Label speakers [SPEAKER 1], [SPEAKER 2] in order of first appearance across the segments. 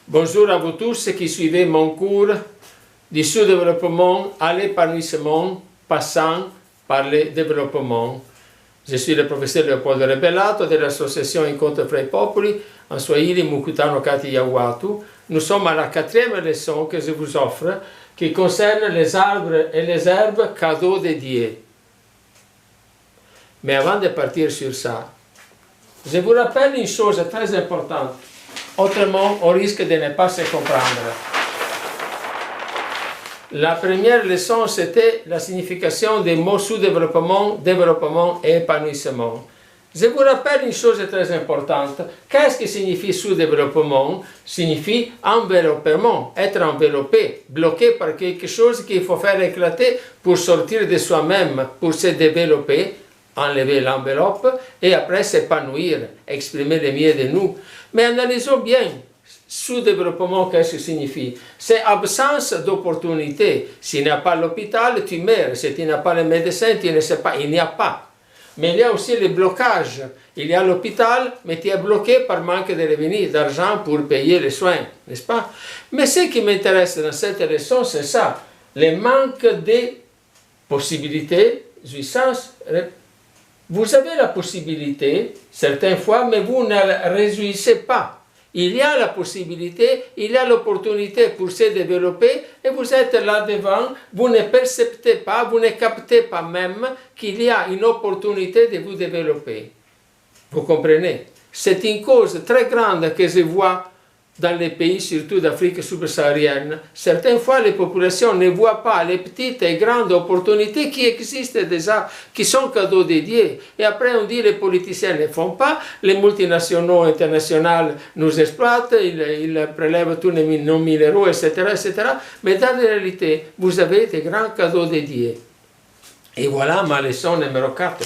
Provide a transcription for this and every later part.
[SPEAKER 1] Bonjour à vous tous qui suivez mon cours du sous-développement à l'épanouissement passant par le développement. Je suis le professeur Leopoldo Rebellato de l'association Incontro fra i Popoli, en Swahili Mukutano Kati Yawatu. Nous sommes à la 4e leçon que je vous offre qui concerne les arbres et les herbes cadeaux de Dieu. Mais avant de partir sur ça, je vous rappelle une chose très importante. Autrement, on risque de ne pas se comprendre. La première leçon, c'était la signification des mots sous-développement, développement et épanouissement. Je vous rappelle une chose très importante. Qu'est-ce qui signifie sous-développement? Signifie enveloppement, être enveloppé, bloqué par quelque chose qu'il faut faire éclater pour sortir de soi-même, pour se développer, enlever l'enveloppe et après s'épanouir, exprimer le mieux de nous. Mais analysons bien, sous-développement, qu'est-ce que signifie? C'est absence d'opportunité. S'il n'y a pas l'hôpital, tu meurs. Si tu n'as pas le médecin, tu ne sais pas, il n'y a pas. Mais il y a aussi le blocage. Il y a l'hôpital, mais tu es bloqué par manque de revenus, d'argent pour payer les soins, n'est-ce pas? Mais ce qui m'intéresse dans cette leçon, c'est ça, le manque de possibilités, jouissance. Vous avez la possibilité, certaines fois, mais vous ne la réjouissez pas. Il y a la possibilité, il y a l'opportunité pour se développer et vous êtes là devant, vous ne percevez pas, vous ne captez pas même qu'il y a une opportunité de vous développer. Vous comprenez? C'est une cause très grande que je vois dans les pays, surtout d'Afrique subsaharienne. Certaines fois, les populations ne voient pas les petites et grandes opportunités qui existent déjà, qui sont cadeaux de Dieu. Et après, on dit que les politiciens ne font pas, les multinationaux internationaux nous exploitent, ils prélèvent tous nos 1000 euros, etc., etc. Mais dans la réalité, vous avez des grands cadeaux de Dieu. Et voilà ma leçon numéro 4.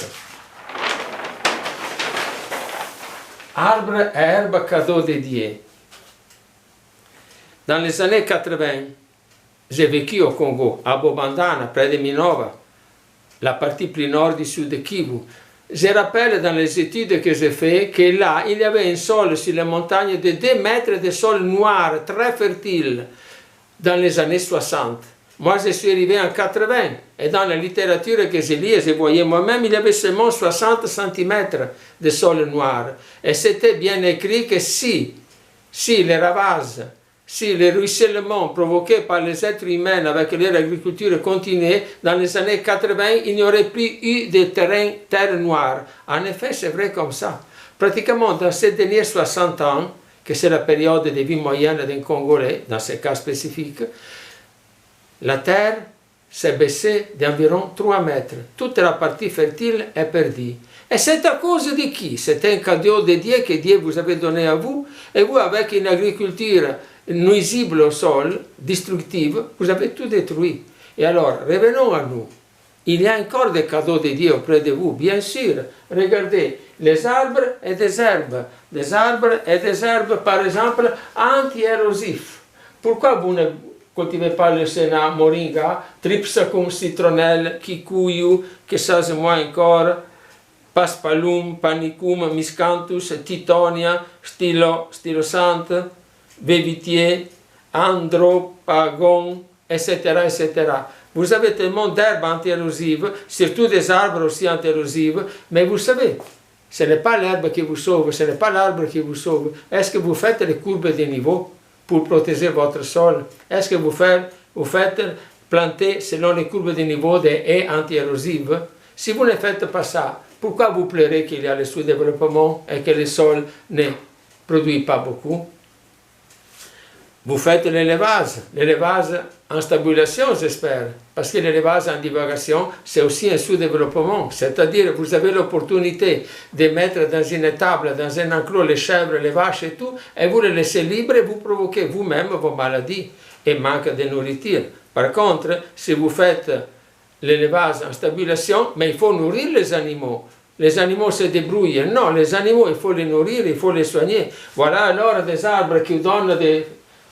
[SPEAKER 1] Arbre et herbe cadeaux de Dieu. Dans les années 80, j'ai vécu au Congo, à Bobandana, près de Minova, la partie plus nord du sud de Kivu. Je rappelle dans les études que j'ai faites que là, il y avait un sol sur les montagnes de 2 mètres de sol noir, très fertile, dans les années 60. Moi, je suis arrivé en 80, et dans la littérature que j'ai lue, je voyais moi-même, il y avait seulement 60 cm de sol noir. Et c'était bien écrit que si les ravages, si le ruissellement provoqué par les êtres humains avec leur agriculture continuait, dans les années 80, il n'y aurait plus eu de terre noire. En effet, c'est vrai comme ça. Pratiquement dans ces derniers 60 ans, que c'est la période de vie moyenne d'un Congolais, dans ce cas spécifique, la terre s'est baissée d'environ 3 mètres. Toute la partie fertile est perdue. Et c'est à cause de qui? C'est un cadeau de Dieu que Dieu vous avait donné à vous, et vous, avec une agriculture nuisible au sol, destructive, vous avez tout détruit. Et alors, revenons à nous. Il y a encore des cadeaux de Dieu auprès de vous, bien sûr. Regardez, les arbres et des herbes. Des arbres et des herbes, par exemple, anti-érosifs. Pourquoi vous ne cultivez pas le sénat, moringa, Tripsacum citronnelle, kikuyu, que ça c'est moins encore, Paspalum, Panicum, Miscanthus, Titonia, Stylosante, Vévitier, Andropagon, etc., etc. Vous avez tellement d'herbes anti-érosives, surtout des arbres aussi anti-érosives, mais vous savez, ce n'est pas l'herbe qui vous sauve, ce n'est pas l'arbre qui vous sauve. Est-ce que vous faites les courbes de niveau pour protéger votre sol? Est-ce que vous faites planter selon les courbes de niveau des haies anti-érosives? Si vous ne faites pas ça, pourquoi vous pleurez qu'il y a le sous-développement et que le sol ne produit pas beaucoup? Vous faites l'élevage en stabilisation, j'espère, parce que l'élevage en divagation, c'est aussi un sous-développement, c'est-à-dire vous avez l'opportunité de mettre dans une étable, dans un enclos, les chèvres, les vaches et tout, et vous les laissez libres et vous provoquez vous-même vos maladies et manque de nourriture. Par contre, si vous faites l'élevage en stabilisation, mais il faut nourrir les animaux. Les animaux se débrouillent. Non, les animaux, il faut les nourrir, il faut les soigner. Voilà alors des arbres qui donnent des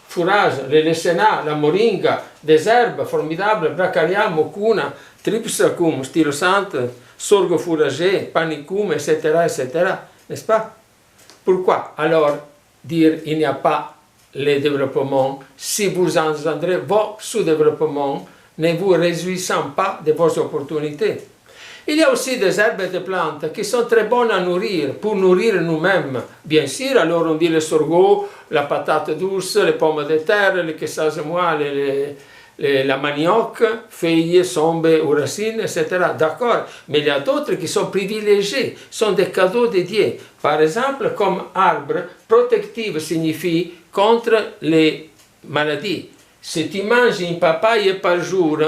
[SPEAKER 1] fourrages, le sénat, la moringa, des herbes formidables, bracaria, mocuna, Tripsacum, Stylosante, sorgho fourragé, Panicum, etc., etc. N'est-ce pas? Pourquoi alors dire il n'y a pas le développement, si vous engendrez vos sous-développements, ne vous réjouissant pas de vos opportunités. Il y a aussi des herbes et des plantes qui sont très bonnes à nourrir, pour nourrir nous-mêmes. Bien sûr, alors on dit le sorgho, la patate douce, les pommes de terre, les quesages-mois, la manioc, feuilles, sombes ou racines, etc. D'accord, mais il y a d'autres qui sont privilégiés, sont des cadeaux dédiés. Par exemple, comme arbre, protective signifie contre les maladies. Si tu manges une papaye par jour,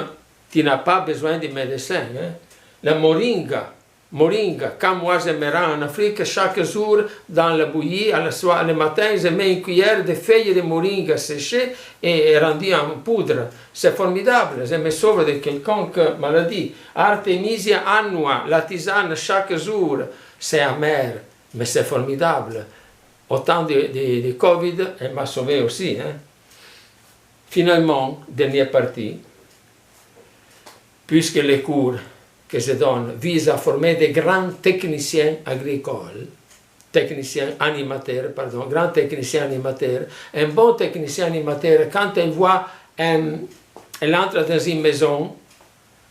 [SPEAKER 1] tu n'as pas besoin de médecin. Hein? La moringa, quand moi je me rends en Afrique, chaque jour dans la bouillie, le matin, je mets une cuillère de feuilles de moringa séchées et rendues en poudre. C'est formidable, je me sauve de quelconque maladie. Artemisia annua, la tisane chaque jour, c'est amer, mais c'est formidable. Au temps de Covid, elle m'a sauvé aussi. Hein? Finalement, dernière partie, puisque les cours que je donne visent à former des grands techniciens agricoles, grands techniciens animateurs. Un bon technicien animateur, quand il voit, elle entre dans une maison,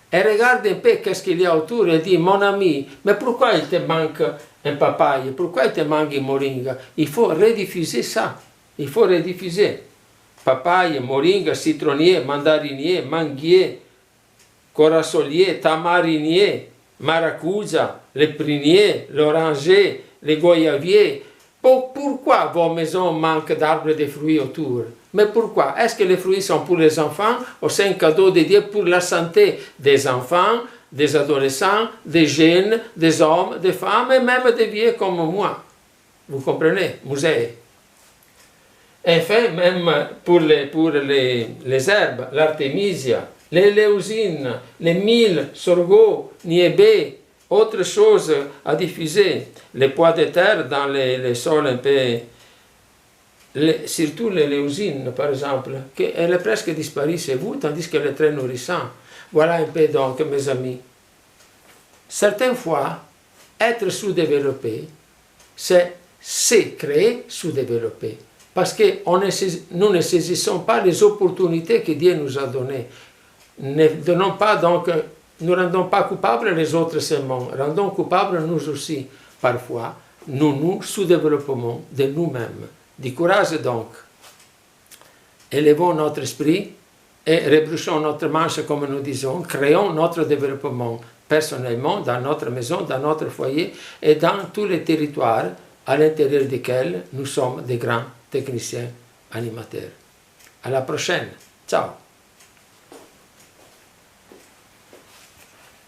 [SPEAKER 1] elle regarde un peu qu'est-ce qu'il y a autour, elle dit, mon ami, mais pourquoi il te manque un papaye, pourquoi il te manque une moringa? Il faut rediffuser ça, il faut rediffuser. Papaye, moringa, citronnier, mandarinier, manguier, corasolier, tamarinier, maracuja, le prunier, l'oranger, les goyaviers. Pourquoi vos maisons manquent d'arbres de fruits autour? Mais pourquoi? Est-ce que les fruits sont pour les enfants ou c'est un cadeau dédié pour la santé des enfants, des adolescents, des jeunes, des hommes, des femmes et même des vieux comme moi? Vous comprenez? Musée. Enfin, même pour les herbes, l'artémisia, les léusines, les milles, sorgho, niébé, autre chose à diffuser, les pois de terre dans les sols un peu, surtout les léusines par exemple, elle est presque disparue chez vous, tandis qu'elle est très nourrissante. Voilà un peu donc mes amis. Certaines fois, être sous-développé, c'est se créer sous-développé. Parce que nous ne saisissons pas les opportunités que Dieu nous a données. Ne donnons pas donc, nous ne rendons pas coupables les autres seulement, rendons coupables nous aussi. Parfois, nous sous-développons de nous-mêmes. Du courage donc. Élevons notre esprit et rebroussons notre manche, comme nous disons, créons notre développement personnellement, dans notre maison, dans notre foyer et dans tous les territoires à l'intérieur desquels nous sommes des grands techniciens animateurs. À la prochaine. Ciao.